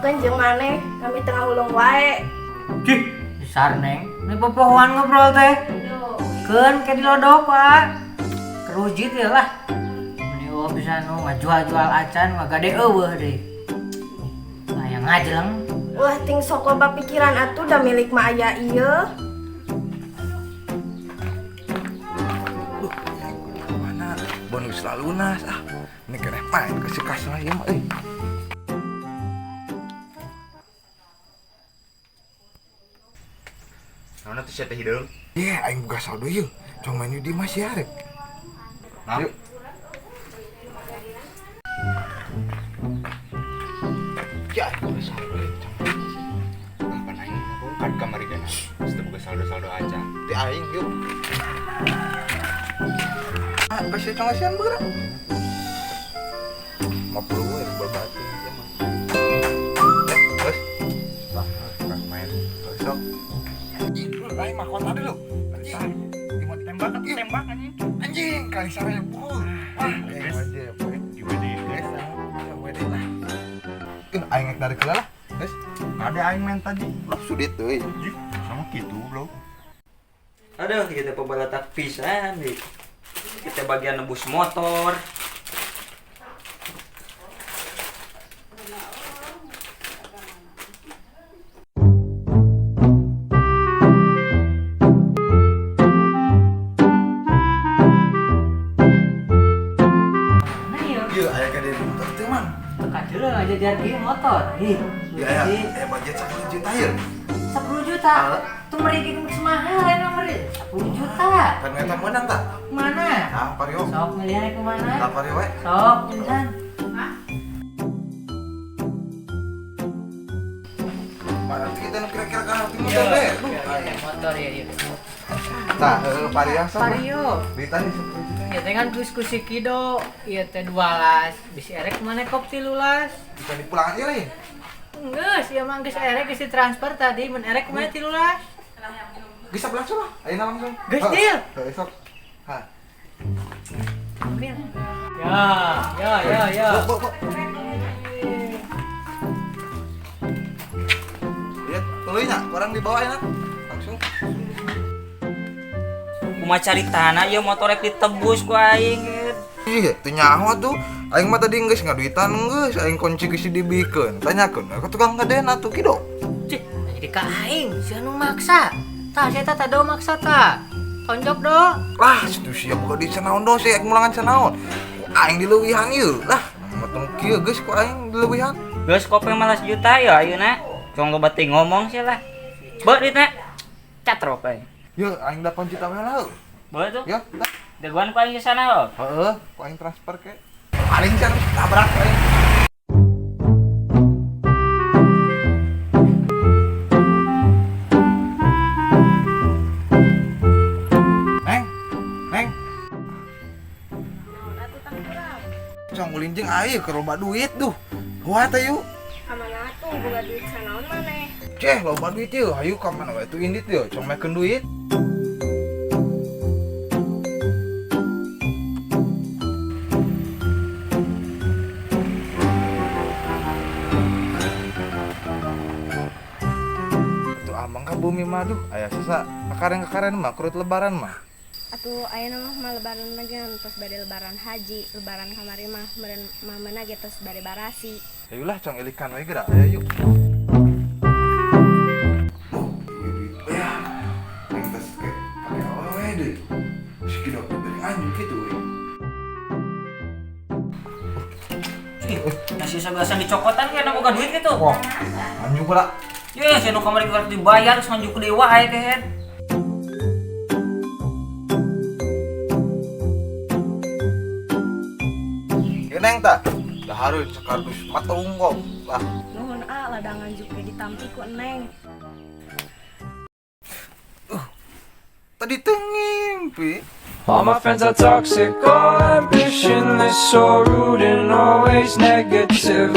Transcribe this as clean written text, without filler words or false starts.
Kan jeung maneh kami tengah ulung wae. Cih, besar neng. Ini pepohoan ngobrol teh. Keun ke dilodok pak. Kerujit ya lah. Ini bisa nu ngajual-jual acan mah gade eueuh deh. Aya ngajleng. Wah ting sok loba pikiran atuh da milik mah aya ieu. Mana bonus selalu lunas ini kena main kasih kasih lagi mah Mana tuh saya teh hideung? iya aing buka saldo yuk cuma main di masih arek yuk Ya, buka saldo ya. Kapan aing kan kamari kana. Kita buka saldo-saldo aja. di aing yuk kasih congasian bergerak 50 ya berbatu ya mah bos Pas main. sok aing mah kota dulu Mau ditembak kan tembak anjing. anjing kali saya pukul wajib Juga di guys. aing ngek dari kela lah guys Ada aing main tadi. sudit tuh Sama gitu, Bro. Aduh, kita pebalatak pisan nih. Kita bagian nebus motor. iya aing ka dari motor teh man Kacau aja jadi motor. Ih, iya ya budget 10 juta ya 10 juta. Tuh mereka geus mahal ya mereka. 10 juta. ternyata menang tak Mana? ah pario Sok ngelihat ke mana? tak pario we Sok, pinsan. mana kita nu kira-kira ka hati motor deh Motor ya, iya. tah pario sok Vario. ditanya 10 juta Ya teh kan diskusi kido, iya teh 12. Bisi erek mana kop 13. bisa dipulang aja nih Geus, ya mah geus erek geus transfer tadi, mun erek mana 13. bisa langsung lah ayeuna langsung Geus deal. sok ha Ambil. Ya. Bok. Lihat, tuluy nya, orang dibawa enak. Langsung. Kumaha cari tanah ya motor rek ditebus ku aing. Iya, teu nyaho tuh. Aing mah tadi geus ngaduitan geus, aing kunci geus dibikeun. Tanyakeun, ka tukang ngadena tuh kido. Cih, jadi ka aing, si anu maksa. Tah, saya teh do maksa tah. Tonjok do. Lah, situ sia buka di sanaon dong, saya mulangan sanaon. Aing dileuwihan ieu. Lah, mateng kieu geus ku aing dileuwihan. Geus kope 15 juta ya ayeuna. Cong loba teh ngomong sih lah. Beut ditna. Catrok aing. Yeuh, aing 8 juta we lah. Beut tuh. Ya, dah. Daguan ku aing ke sana ho. Heeh, ku aing transfer ke. Paling can tabrak aing. Neng. Cong ulin jeung aing keur loba duit duh. Wah teh yuk. Kamana atuh boga duit sanaon maneh? Ceh loba duit yeuh, hayu ka mana we tuh indit yeuh, cong mekeun duit. Tuh amang ka bumi mah duh, aya sasa kakaren-kakaren mah kurut lebaran mah. Atuh ayeuna mah lebaran lagi tos bade lebaran haji, lebaran kamari mah meureun mah meunang ge tos bade barasi. Ayolah cong ilikan we geura, aya yuk. Ya, yang tes ke pake awewe deh. Sekido dari anjing gitu we. Nasi sebasan dicokotan kan boga duit gitu. Wah, anjing pula. Ya, si anu kamari keur dibayar geus nganjuk deui wae teh. Neng tak, dah harus sekardus mata unggul lah. Nuhun ladangan juga ditampi ku Neng. Tadi teu ngimpi. All my friends are toxic, all ambitionless, so rude and always negative.